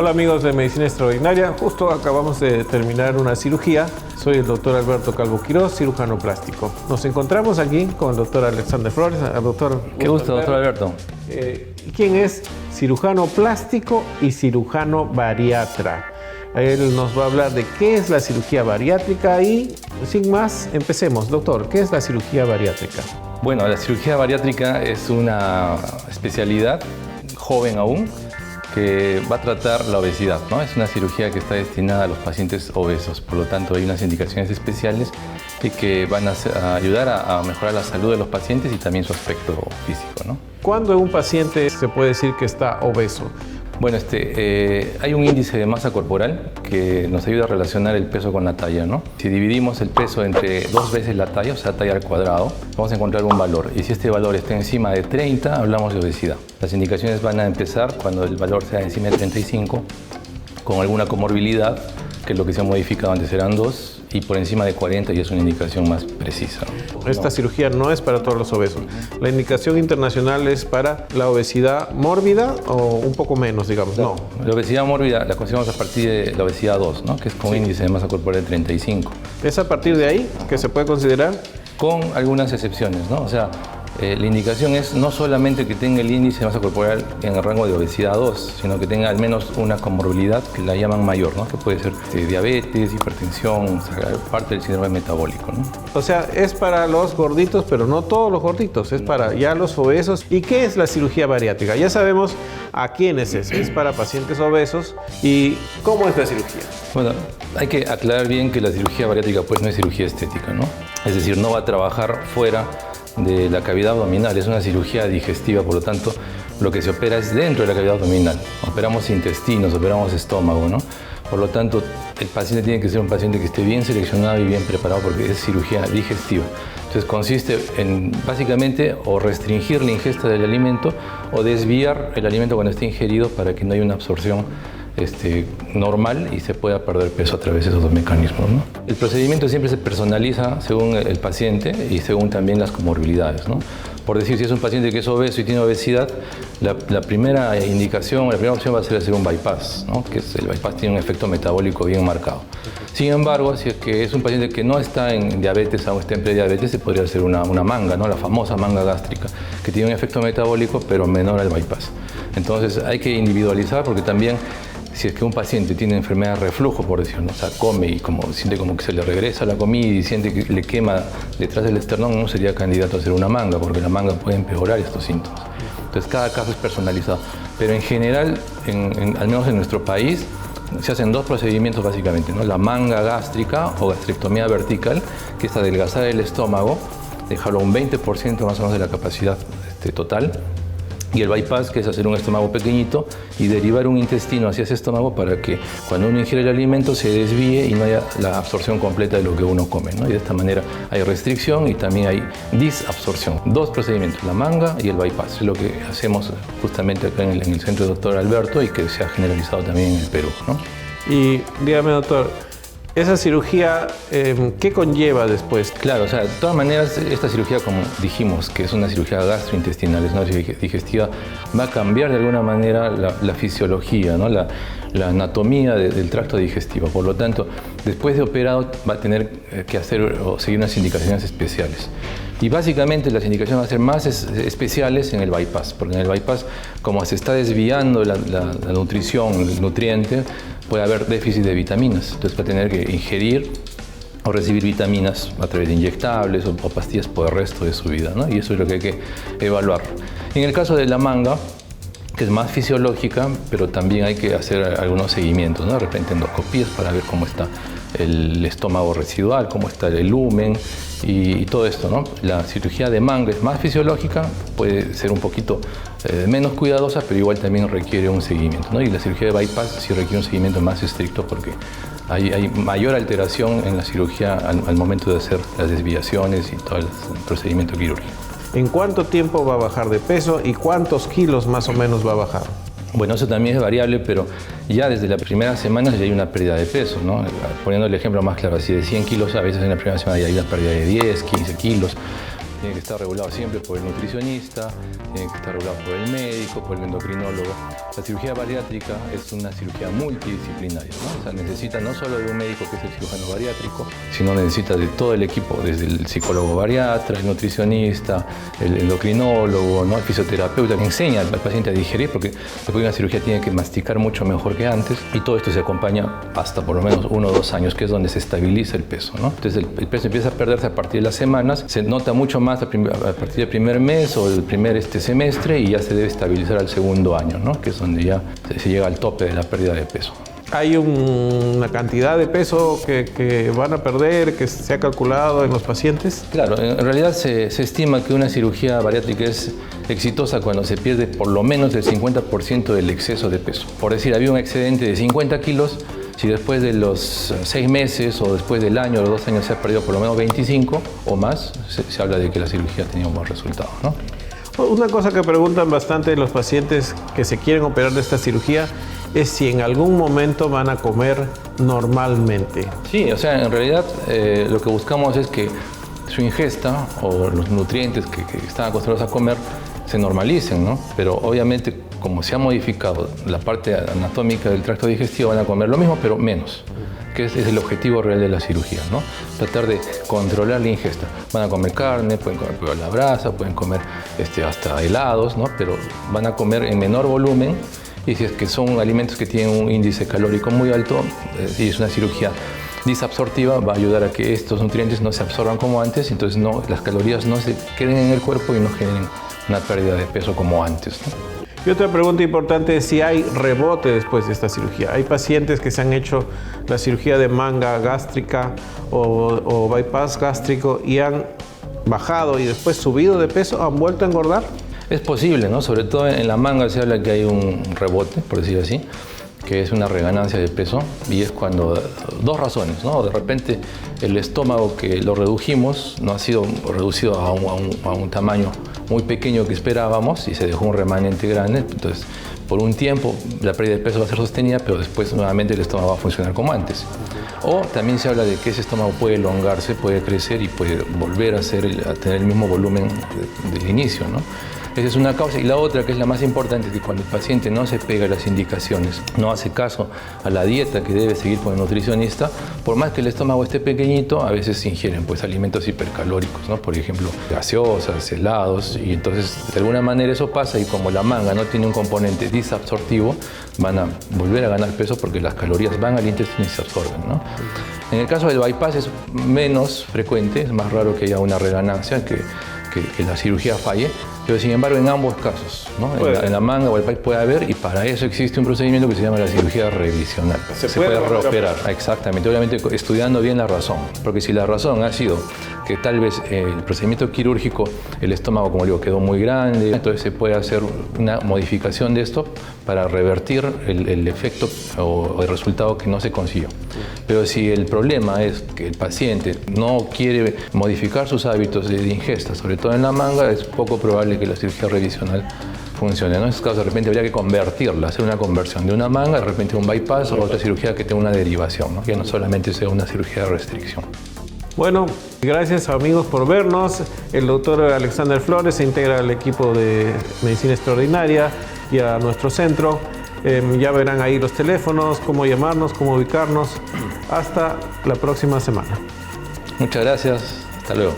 Hola amigos de Medicina Extraordinaria, justo acabamos de terminar una cirugía. Soy el doctor Alberto Calvo Quiroz, cirujano plástico. Nos encontramos aquí con el doctor Alexander Flores. Doctor, qué gusto, doctor Alberto. ¿Quién es cirujano plástico y cirujano bariatra? Él nos va a hablar de qué es la cirugía bariátrica y, sin más, empecemos. Doctor, ¿qué es la cirugía bariátrica? Bueno, la cirugía bariátrica es una especialidad joven aún que va a tratar la obesidad, ¿no? Es una cirugía que está destinada a los pacientes obesos, por lo tanto hay unas indicaciones especiales y que van a ayudar a mejorar la salud de los pacientes y también su aspecto físico, ¿no? ¿Cuándo un paciente se puede decir que está obeso? Bueno, hay un índice de masa corporal que nos ayuda a relacionar el peso con la talla, ¿no? Si dividimos el peso entre 2 veces la talla, o sea, talla al cuadrado, vamos a encontrar un valor. Y si este valor está encima de 30, hablamos de obesidad. Las indicaciones van a empezar cuando el valor sea encima de 35, con alguna comorbilidad, que es lo que se ha modificado, antes eran 2, y por encima de 40 ya es una indicación más precisa. Esta cirugía no es para todos los obesos. La indicación internacional es para la obesidad mórbida o un poco menos, digamos. No. La obesidad mórbida la consideramos a partir de la obesidad 2, ¿no? Que es con índice de masa corporal de 35. ¿Es a partir de ahí que se puede considerar? Con algunas excepciones, ¿no? O sea, la indicación es no solamente que tenga el índice de masa corporal en el rango de obesidad 2, sino que tenga al menos una comorbilidad que la llaman mayor, ¿no? Que puede ser diabetes, hipertensión, o sea, parte del síndrome metabólico, ¿no? O sea, es para los gorditos, pero no todos los gorditos, es para ya los obesos. ¿Y qué es la cirugía bariátrica? Ya sabemos a quiénes es para pacientes obesos. ¿Y cómo es la cirugía? Bueno, hay que aclarar bien que la cirugía bariátrica pues no es cirugía estética, ¿no? Es decir, no va a trabajar fuera de la cavidad abdominal, es una cirugía digestiva, por lo tanto lo que se opera es dentro de la cavidad abdominal. Operamos intestinos, operamos estómago, ¿no? Por lo tanto, el paciente tiene que ser un paciente que esté bien seleccionado y bien preparado porque es cirugía digestiva. Entonces consiste en básicamente o restringir la ingesta del alimento o desviar el alimento cuando esté ingerido para que no haya una absorción normal y se pueda perder peso a través de esos dos mecanismos, ¿no? El procedimiento siempre se personaliza según el paciente y según también las comorbilidades, ¿no? Por decir, si es un paciente que es obeso y tiene obesidad, la primera indicación, la primera opción va a ser hacer un bypass, ¿no? Que el bypass tiene un efecto metabólico bien marcado. Sin embargo, si es que es un paciente que no está en diabetes, aún está en prediabetes, se podría hacer una manga, ¿no? La famosa manga gástrica, que tiene un efecto metabólico pero menor al bypass. Entonces hay que individualizar porque también si es que un paciente tiene enfermedad de reflujo, por decirlo, ¿no? O sea, come y siente como que se le regresa la comida y siente que le quema detrás del esternón, no sería candidato a hacer una manga, porque la manga puede empeorar estos síntomas. Entonces, cada caso es personalizado. Pero en general, al menos en nuestro país, se hacen 2 procedimientos básicamente, ¿no? La manga gástrica o gastrectomía vertical, que es adelgazar el estómago, dejarlo un 20% más o menos de la capacidad total. Y el bypass, que es hacer un estómago pequeñito y derivar un intestino hacia ese estómago para que cuando uno ingiere el alimento se desvíe y no haya la absorción completa de lo que uno come, ¿no? Y de esta manera hay restricción y también hay disabsorción. 2 procedimientos, la manga y el bypass. Es lo que hacemos justamente acá en el centro del doctor Alberto y que se ha generalizado también en el Perú, ¿no? Y dígame, doctor, esa cirugía, ¿qué conlleva después? Claro, o sea, de todas maneras, esta cirugía, como dijimos, que es una cirugía gastrointestinal, es una cirugía digestiva, va a cambiar de alguna manera la fisiología, ¿no? La anatomía del tracto digestivo. Por lo tanto, después de operado, va a tener que hacer o seguir unas indicaciones especiales. Y básicamente las indicaciones van a ser más especiales en el bypass, porque en el bypass, como se está desviando la nutrición, el nutriente, puede haber déficit de vitaminas. Entonces va a tener que ingerir o recibir vitaminas a través de inyectables o pastillas por el resto de su vida, ¿no? Y eso es lo que hay que evaluar. En el caso de la manga, que es más fisiológica, pero también hay que hacer algunos seguimientos, ¿no? De repente endoscopías para ver cómo está el estómago residual, cómo está el lumen y todo esto, ¿no? La cirugía de manga es más fisiológica, puede ser un poquito menos cuidadosa, pero igual también requiere un seguimiento, ¿no? Y la cirugía de bypass sí requiere un seguimiento más estricto porque hay mayor alteración en la cirugía al momento de hacer las desviaciones y todo el procedimiento quirúrgico. ¿En cuánto tiempo va a bajar de peso y cuántos kilos más o menos va a bajar? Bueno, eso también es variable, pero ya desde las primeras semanas ya hay una pérdida de peso, ¿no? Poniendo el ejemplo más claro, así de 100 kilos, a veces en la primera semana ya hay una pérdida de 10, 15 kilos. tiene que estar regulado siempre por el nutricionista, tiene que estar regulado por el médico, por el endocrinólogo. La cirugía bariátrica es una cirugía multidisciplinaria, ¿no? O sea, necesita no solo de un médico que es el cirujano bariátrico, sino necesita de todo el equipo, desde el psicólogo bariatra, el nutricionista, el endocrinólogo, ¿no? El fisioterapeuta que enseña al paciente a digerir, porque después de una cirugía tiene que masticar mucho mejor que antes, y todo esto se acompaña hasta por lo menos 1 o 2 años, que es donde se estabiliza el peso, ¿no? Entonces el peso empieza a perderse a partir de las semanas, se nota mucho más a partir del primer mes o del primer semestre, y ya se debe estabilizar al segundo año, ¿no? Que es donde ya se llega al tope de la pérdida de peso. ¿Hay una cantidad de peso que van a perder, que se ha calculado en los pacientes? Claro, en realidad se estima que una cirugía bariátrica es exitosa cuando se pierde por lo menos el 50% del exceso de peso. Por decir, había un excedente de 50 kilos, si después de los 6 meses o después del año o los 2 años se ha perdido por lo menos 25 o más, se habla de que la cirugía tenía un buen resultado, ¿no? Una cosa que preguntan bastante los pacientes que se quieren operar de esta cirugía es si en algún momento van a comer normalmente. Sí, o sea, en realidad lo que buscamos es que su ingesta o los nutrientes que están acostumbrados a comer se normalicen, ¿no? Pero obviamente, como se ha modificado la parte anatómica del tracto digestivo, van a comer lo mismo, pero menos, que es el objetivo real de la cirugía, ¿no? Tratar de controlar la ingesta. Van a comer carne, pueden comer pollo a la brasa, pueden comer hasta helados, ¿no? Pero van a comer en menor volumen, y si es que son alimentos que tienen un índice calórico muy alto, y es una cirugía disabsortiva, va a ayudar a que estos nutrientes no se absorban como antes, entonces las calorías no se queden en el cuerpo y no generen una pérdida de peso como antes, ¿no? Y otra pregunta importante es si hay rebote después de esta cirugía. Hay pacientes que se han hecho la cirugía de manga gástrica o bypass gástrico y han bajado y después subido de peso, han vuelto a engordar. Es posible, ¿no? Sobre todo en la manga se habla que hay un rebote, por decir así, que es una reganancia de peso, y es cuando, 2 razones, ¿no? De repente el estómago que lo redujimos no ha sido reducido a un tamaño muy pequeño que esperábamos y se dejó un remanente grande, entonces por un tiempo la pérdida de peso va a ser sostenida, pero después nuevamente el estómago va a funcionar como antes. O también se habla de que ese estómago puede elongarse, puede crecer y puede volver a tener el mismo volumen del inicio, ¿no? Esa es una causa. Y la otra, que es la más importante, es que cuando el paciente no se pega a las indicaciones, no hace caso a la dieta que debe seguir con el nutricionista, por más que el estómago esté pequeñito, a veces se ingieren alimentos hipercalóricos, ¿no? Por ejemplo, gaseosas, helados, y entonces de alguna manera eso pasa, y como la manga no tiene un componente disabsortivo, van a volver a ganar peso porque las calorías van al intestino y se absorben, ¿no? En el caso del bypass es menos frecuente, es más raro que haya una reganancia, que la cirugía falle, pero sin embargo en ambos casos, ¿no? En la manga o el bypass puede haber, y para eso existe un procedimiento que se llama la cirugía revisional. Se puede reoperar. Exactamente, obviamente estudiando bien la razón, porque si la razón ha sido que tal vez el procedimiento quirúrgico, el estómago, como digo, quedó muy grande, entonces se puede hacer una modificación de esto para revertir el efecto o el resultado que no se consiguió. Pero si el problema es que el paciente no quiere modificar sus hábitos de ingesta, sobre todo en la manga, es poco probable que la cirugía revisional funcione, ¿no? En este caso, de repente habría que convertirla, hacer una conversión de una manga, de repente un bypass o otra cirugía que tenga una derivación, ¿no? Que no solamente sea una cirugía de restricción. Bueno, gracias amigos por vernos. El doctor Alexander Flores se integra al equipo de Medicina Extraordinaria y a nuestro centro. Ya verán ahí los teléfonos, cómo llamarnos, cómo ubicarnos. Hasta la próxima semana. Muchas gracias. Hasta luego.